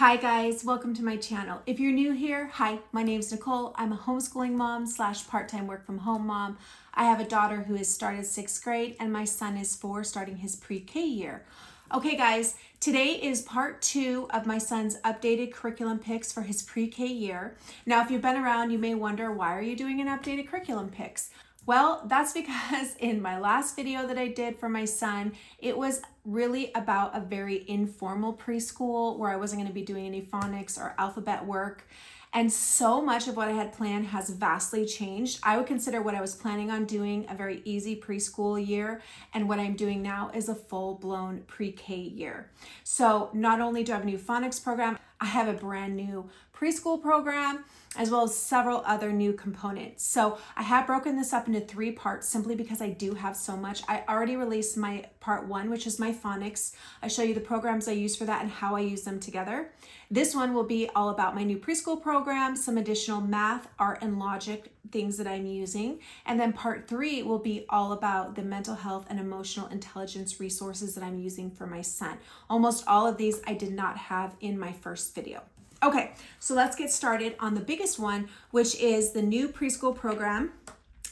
Hi guys, welcome to my channel. If you're new here, hi, my name's Nicole. I'm a homeschooling mom / part-time work from home mom. I have a daughter who has started 6th grade and my son is 4 starting his pre-K year. Okay guys, today is part 2 of my son's updated curriculum picks for his pre-K year. Now if you've been around, you may wonder, why are you doing an updated curriculum picks? Well, that's because in my last video that I did for my son, it was really about a very informal preschool where I wasn't going to be doing any phonics or alphabet work. And so much of what I had planned has vastly changed. I would consider what I was planning on doing a very easy preschool year, and what I'm doing now is a full-blown pre-K year. So not only do I have a new phonics program, I have a brand new preschool program, as well as several other new components. So I have broken this up into 3 parts simply because I do have so much. I already released my part 1, which is my phonics. I show you the programs I use for that and how I use them together. This one will be all about my new preschool program, some additional math, art, and logic things that I'm using. And then part 3 will be all about the mental health and emotional intelligence resources that I'm using for my son. Almost all of these I did not have in my first video. Okay, so let's get started on the biggest one, which is the new preschool program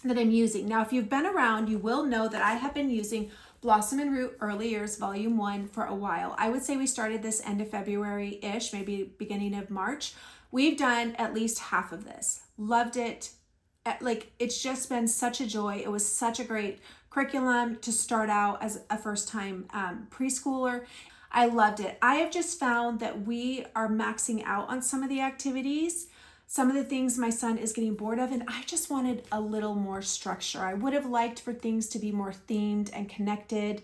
that I'm using. Now, if you've been around, you will know that I have been using Blossom and Root Early Years Volume 1 for a while. I would say we started this end of February-ish, maybe beginning of March. We've done at least half of this. Loved it. It's just been such a joy. It was such a great curriculum to start out as a first-time preschooler. I loved it. I have just found that we are maxing out on some of the activities, some of the things my son is getting bored of, and I just wanted a little more structure. I would have liked for things to be more themed and connected.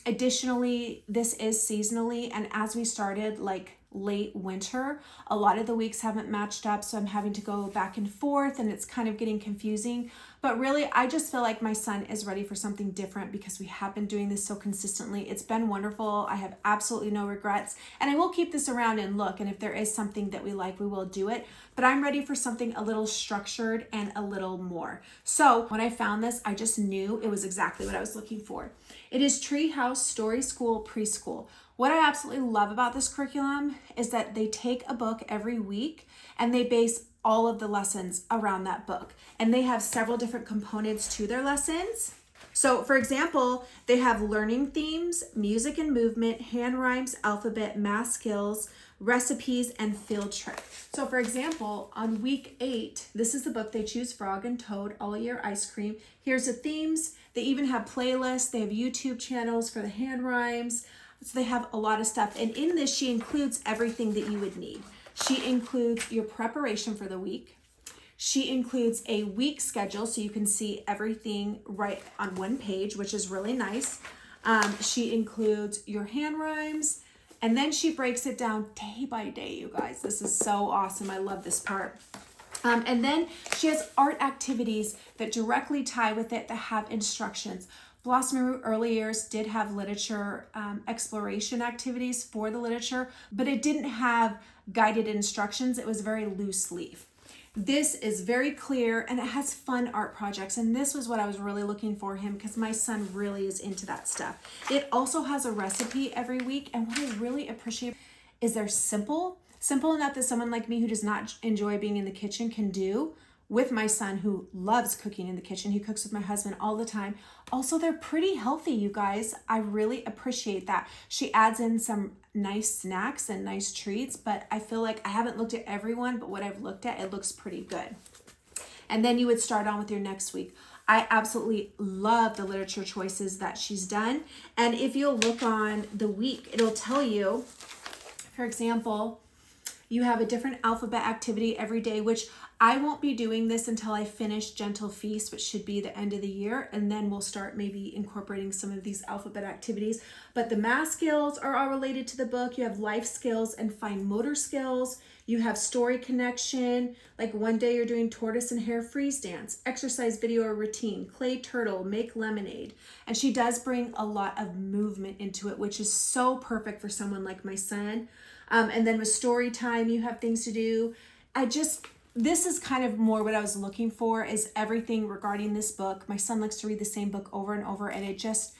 Additionally, this is seasonally, and as we started late winter, a lot of the weeks haven't matched up, so I'm having to go back and forth and it's kind of getting confusing. But really, I just feel like my son is ready for something different because we have been doing this so consistently. It's been wonderful. I have absolutely no regrets, and I will keep this around and look, and if there is something that we like, we will do it. But I'm ready for something a little structured and a little more. So when I found this, I just knew it was exactly what I was looking for. It is Treehouse Story School Preschool. What I absolutely love about this curriculum is that they take a book every week and they base all of the lessons around that book. And they have several different components to their lessons. So for example, they have learning themes, music and movement, hand rhymes, alphabet, math skills, recipes, and field trip. So for example, on week 8, this is the book they choose: Frog and Toad, All Year Ice Cream. Here's the themes. They even have playlists. They have YouTube channels for the hand rhymes. So they have a lot of stuff. And in this, she includes everything that you would need. She includes your preparation for the week. She includes a week schedule so you can see everything right on one page, which is really nice. She includes your hand rhymes, and then she breaks it down day by day, you guys. This is so awesome. I love this part. And then she has art activities that directly tie with it, that have instructions. Blossom and Root Early Years did have literature exploration activities for the literature, but it didn't have guided instructions. It was very loose leaf. This is very clear and it has fun art projects, and this was what I was really looking for him because my son really is into that stuff. It also has a recipe every week, and what I really appreciate is they're simple enough that someone like me who does not enjoy being in the kitchen can do with my son who loves cooking in the kitchen. He cooks with my husband all the time. Also, they're pretty healthy, you guys. I really appreciate that. She adds in some nice snacks and nice treats, but I feel like I haven't looked at everyone, but what I've looked at, it looks pretty good. And then you would start on with your next week. I absolutely love the literature choices that she's done. And if you'll look on the week, it'll tell you, for example, you have a different alphabet activity every day, which I won't be doing this until I finish Gentle Feast, which should be the end of the year, and then we'll start maybe incorporating some of these alphabet activities. But the math skills are all related to the book. You have life skills and fine motor skills. You have story connection, like one day you're doing tortoise and hare freeze dance, exercise video or routine, clay turtle, make lemonade. And she does bring a lot of movement into it, which is so perfect for someone like my son. And then with story time, you have things to do. This is kind of more what I was looking for, is everything regarding this book. My son likes to read the same book over and over, and it just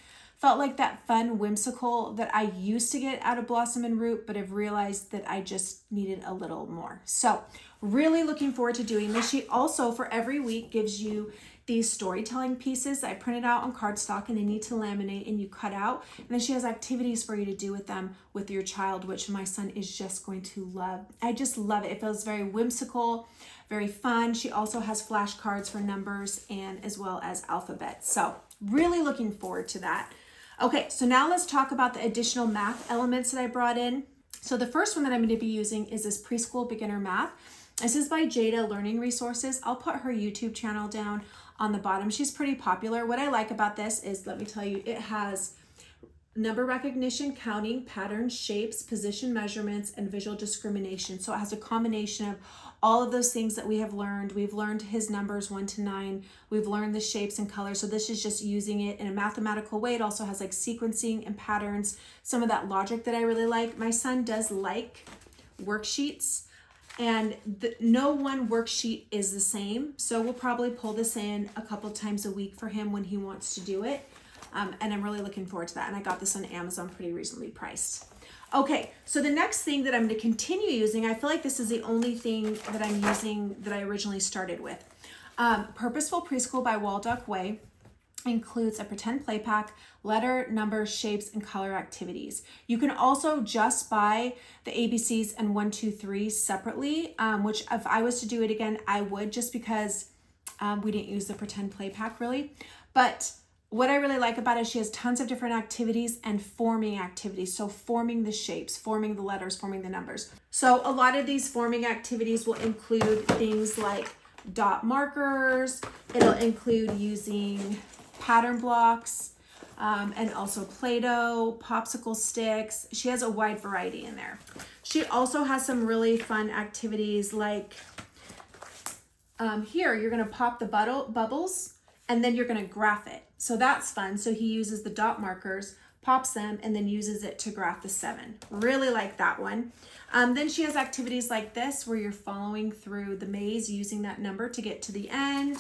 Felt like that fun whimsical that I used to get out of Blossom and Root, but I've realized that I just needed a little more. So really looking forward to doing this. She also, for every week, gives you these storytelling pieces that I printed out on cardstock, and they need to laminate and you cut out. And then she has activities for you to do with them with your child, which my son is just going to love. I just love it. It feels very whimsical, very fun. She also has flashcards for numbers and as well as alphabet. So really looking forward to that. Okay, so now let's talk about the additional math elements that I brought in. So the first one that I'm going to be using is this Preschool Beginner Math. This is by Jada Learning Resources. I'll put her YouTube channel down on the bottom. She's pretty popular. What I like about this is, let me tell you, it has number recognition, counting, patterns, shapes, position measurements, and visual discrimination. So it has a combination of all of those things that we have learned. We've learned his numbers 1 to 9. We've learned the shapes and colors. So this is just using it in a mathematical way. It also has like sequencing and patterns, some of that logic that I really like. My son does like worksheets, and no one worksheet is the same. So we'll probably pull this in a couple times a week for him when he wants to do it. And I'm really looking forward to that. And I got this on Amazon pretty reasonably priced. Okay, so the next thing that I'm going to continue using, I feel like this is the only thing that I'm using that I originally started with. Purposeful Preschool by Waldock Way includes a pretend play pack, letter, number, shapes, and color activities. You can also just buy the ABCs and 1, 2, 3 separately, which if I was to do it again, I would, just because we didn't use the pretend play pack really. But what I really like about it, she has tons of different activities and forming activities. So forming the shapes, forming the letters, forming the numbers. So a lot of these forming activities will include things like dot markers. It'll include using pattern blocks, and also Play-Doh, popsicle sticks. She has a wide variety in there. She also has some really fun activities like here, you're gonna pop the bubbles and then you're gonna graph it. So that's fun. So he uses the dot markers, pops them, and then uses it to graph the 7. Really like that one. Then she has activities like this where you're following through the maze using that number to get to the end.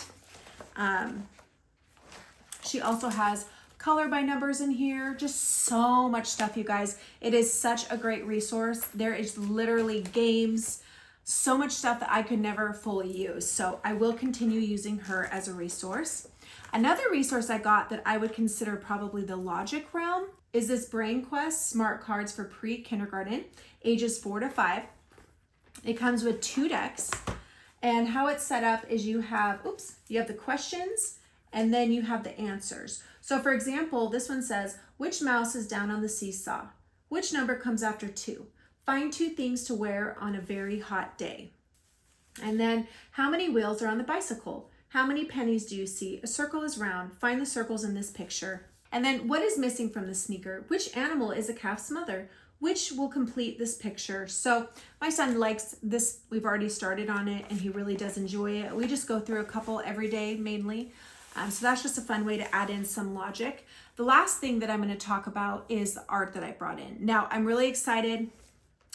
She also has color by numbers in here. Just so much stuff, you guys. It is such a great resource. There is literally games, so much stuff that I could never fully use. So I will continue using her as a resource. Another resource I got that I would consider probably the logic realm is this Brain Quest Smart Cards for Pre-Kindergarten, ages 4 to 5. It comes with 2 decks, and how it's set up is you have the questions and then you have the answers. So for example, this one says, which mouse is down on the seesaw? Which number comes after 2? Find 2 things to wear on a very hot day. And then, how many wheels are on the bicycle? How many pennies do you see? A circle is round. Find the circles in this picture. And then, what is missing from the sneaker? Which animal is a calf's mother? Which will complete this picture? So my son likes this. We've already started on it and he really does enjoy it. We just go through a couple every day mainly. So that's just a fun way to add in some logic. The last thing that I'm going to talk about is the art that I brought in. Now, I'm really excited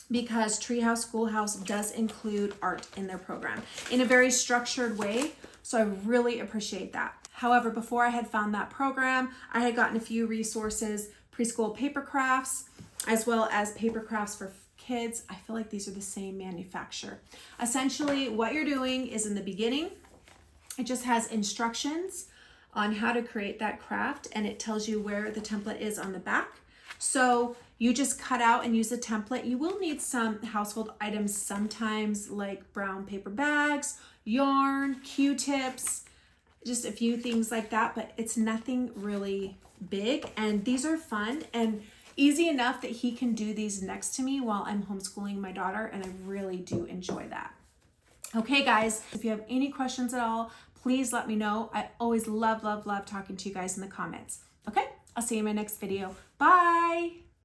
because Treehouse Schoolhouse does include art in their program in a very structured way. So I really appreciate that. However, before I had found that program, I had gotten a few resources, preschool paper crafts, as well as paper crafts for kids. I feel like these are the same manufacturer. Essentially, what you're doing is in the beginning, it just has instructions on how to create that craft, and it tells you where the template is on the back. So you just cut out and use a template. You will need some household items sometimes, like brown paper bags, yarn, Q-tips, just a few things like that, but it's nothing really big. And these are fun and easy enough that he can do these next to me while I'm homeschooling my daughter, and I really do enjoy that. Okay, guys, if you have any questions at all, please let me know. I always love talking to you guys in the comments. Okay, I'll see you in my next video. Bye.